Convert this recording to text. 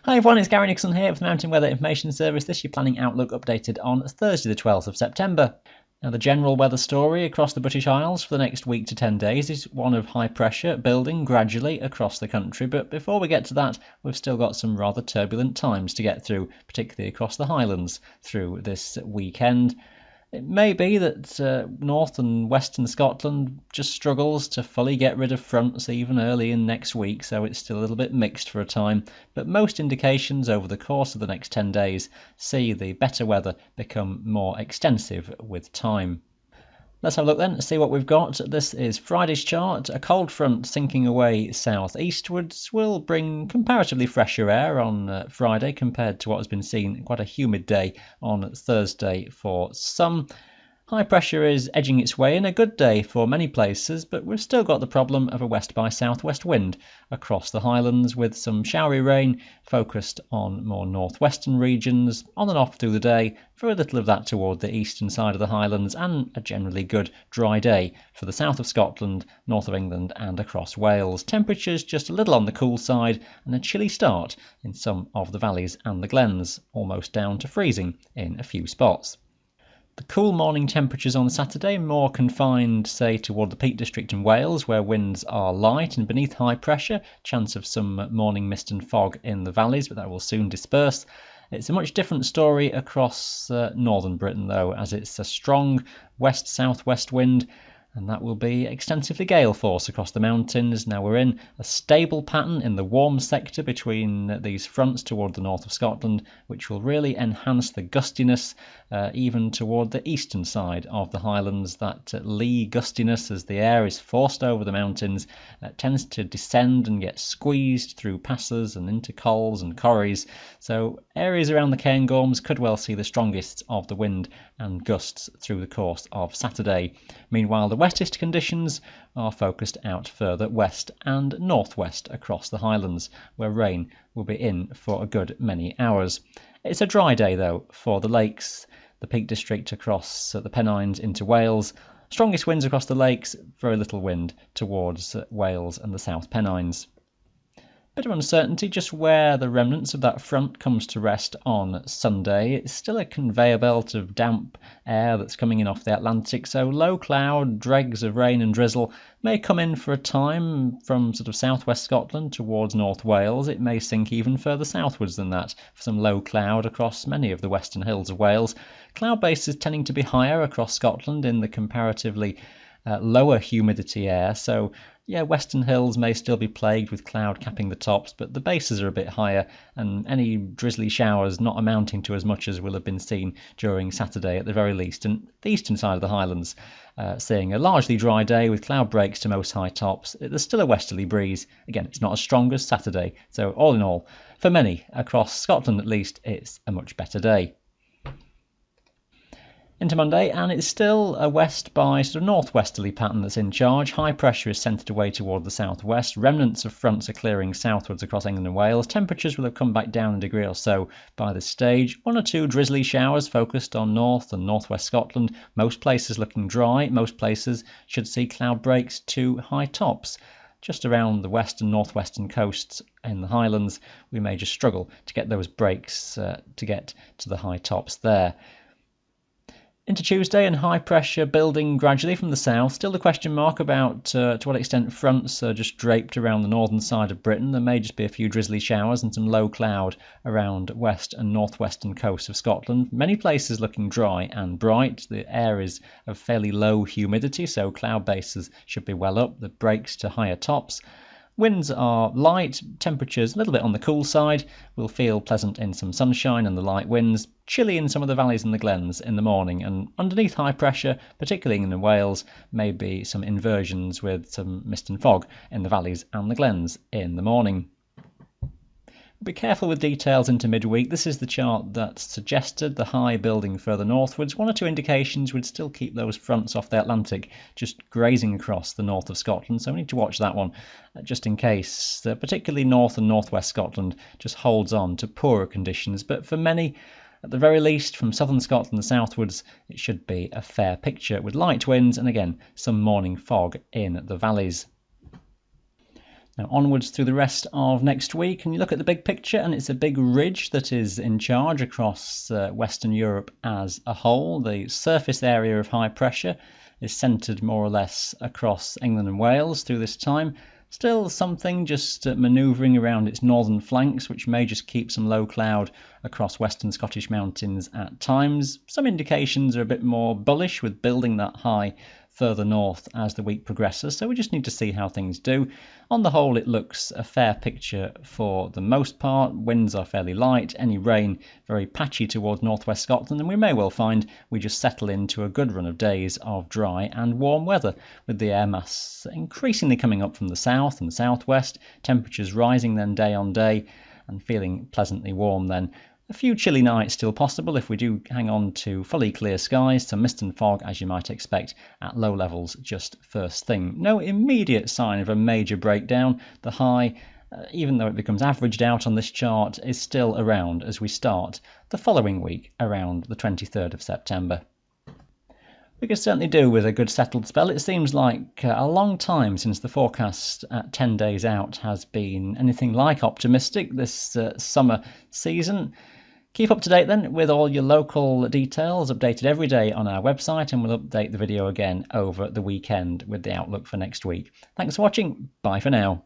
Hi everyone, it's Gary Nicholson here with the Mountain Weather Information Service. This is your planning outlook updated on Thursday the 12th of September. Now the general weather story across the British Isles for the next week to 10 days is one of high pressure building gradually across the country, but before we get to that we've still got some rather turbulent times to get through, particularly across the Highlands through this weekend. It may be that north and western Scotland just struggles to fully get rid of fronts even early in next week, so it's still a little bit mixed for a time, but most indications over the course of the next 10 days see the better weather become more extensive with time. Let's have a look then, see what we've got. This is Friday's chart. A cold front sinking away southeastwards will bring comparatively fresher air on Friday compared to what has been seen, quite a humid day on Thursday for some. High pressure is edging its way in, a good day for many places, but we've still got the problem of a west by southwest wind across the Highlands, with some showery rain focused on more northwestern regions on and off through the day, very little of that toward the eastern side of the Highlands, and a generally good dry day for the south of Scotland, north of England and across Wales. Temperatures just a little on the cool side and a chilly start in some of the valleys and the glens, almost down to freezing in a few spots. The cool morning temperatures on Saturday more confined, say, toward the Peak District in Wales, where winds are light and beneath high pressure, chance of some morning mist and fog in the valleys, but that will soon disperse. It's a much different story across northern Britain, though, as it's a strong west-southwest wind, and that will be extensively gale force across the mountains. Now we're in a stable pattern in the warm sector between these fronts toward the north of Scotland, which will really enhance the gustiness even toward the eastern side of the Highlands. That lee gustiness, as the air is forced over the mountains, tends to descend and get squeezed through passes and into cols and corries, so areas around the Cairngorms could well see the strongest of the wind and gusts through the course of Saturday. Meanwhile, the wettest conditions are focused out further west and northwest across the Highlands, where rain will be in for a good many hours. It's a dry day, though, for the lakes, the Peak District across the Pennines into Wales. Strongest winds across the lakes, very little wind towards Wales and the South Pennines. Bit of uncertainty just where the remnants of that front comes to rest on Sunday. It's still a conveyor belt of damp air that's coming in off the Atlantic, so low cloud, dregs of rain and drizzle may come in for a time from sort of southwest Scotland towards North Wales. It may sink even further southwards than that for some low cloud across many of the western hills of Wales. Cloud bases tending to be higher across Scotland in the comparatively lower humidity air, so western hills may still be plagued with cloud capping the tops, but the bases are a bit higher, and any drizzly showers not amounting to as much as will have been seen during Saturday at the very least. And the eastern side of the Highlands seeing a largely dry day with cloud breaks to most high tops. There's still a westerly breeze. Again, it's not as strong as Saturday, so all in all, for many across Scotland at least, it's a much better day. Into Monday, and it's still a west by sort of northwesterly pattern that's in charge. High pressure is centred away toward the southwest. Remnants of fronts are clearing southwards across England and Wales. Temperatures will have come back down a degree or so by this stage. One or two drizzly showers focused on north and northwest Scotland. Most places looking dry. Most places should see cloud breaks to high tops. Just around the west and northwestern coasts in the Highlands, we may just struggle to get those breaks to get to the high tops there. Into Tuesday, and high pressure building gradually from the south. Still the question mark about to what extent fronts are just draped around the northern side of Britain. There may just be a few drizzly showers and some low cloud around west and northwestern coasts of Scotland. Many places looking dry and bright. The air is of fairly low humidity, so cloud bases should be well up. The breaks to higher tops. Winds are light, temperatures a little bit on the cool side. We'll feel pleasant in some sunshine and the light winds. Chilly in some of the valleys and the glens in the morning, and underneath high pressure, particularly in Wales, may be some inversions with some mist and fog in the valleys and the glens in the morning. Be careful with details into midweek. This is the chart that suggested the high building further northwards. One or two indications would still keep those fronts off the Atlantic, just grazing across the north of Scotland. So we need to watch that one, just in case, particularly north and northwest Scotland just holds on to poorer conditions. But for many, at the very least, from southern Scotland southwards, it should be a fair picture with light winds and again some morning fog in the valleys. Now onwards through the rest of next week, and you look at the big picture, and it's a big ridge that is in charge across Western Europe as a whole. The surface area of high pressure is centred more or less across England and Wales through this time. Still something just manoeuvring around its northern flanks, which may just keep some low cloud across western Scottish mountains at times. Some indications are a bit more bullish with building that high further north as the week progresses, so we just need to see how things do. On the whole, it looks a fair picture for the most part. Winds are fairly light, any rain very patchy towards northwest Scotland, and we may well find we just settle into a good run of days of dry and warm weather, with the air mass increasingly coming up from the south and southwest, temperatures rising then day on day and feeling pleasantly warm then. A few chilly nights still possible if we do hang on to fully clear skies, some mist and fog as you might expect at low levels just first thing. No immediate sign of a major breakdown. The high, even though it becomes averaged out on this chart, is still around as we start the following week around the 23rd of September. We could certainly do with a good settled spell. It seems like a long time since the forecast at 10 days out has been anything like optimistic this summer season. Keep up to date then with all your local details, updated every day on our website, and we'll update the video again over the weekend with the outlook for next week. Thanks for watching. Bye for now.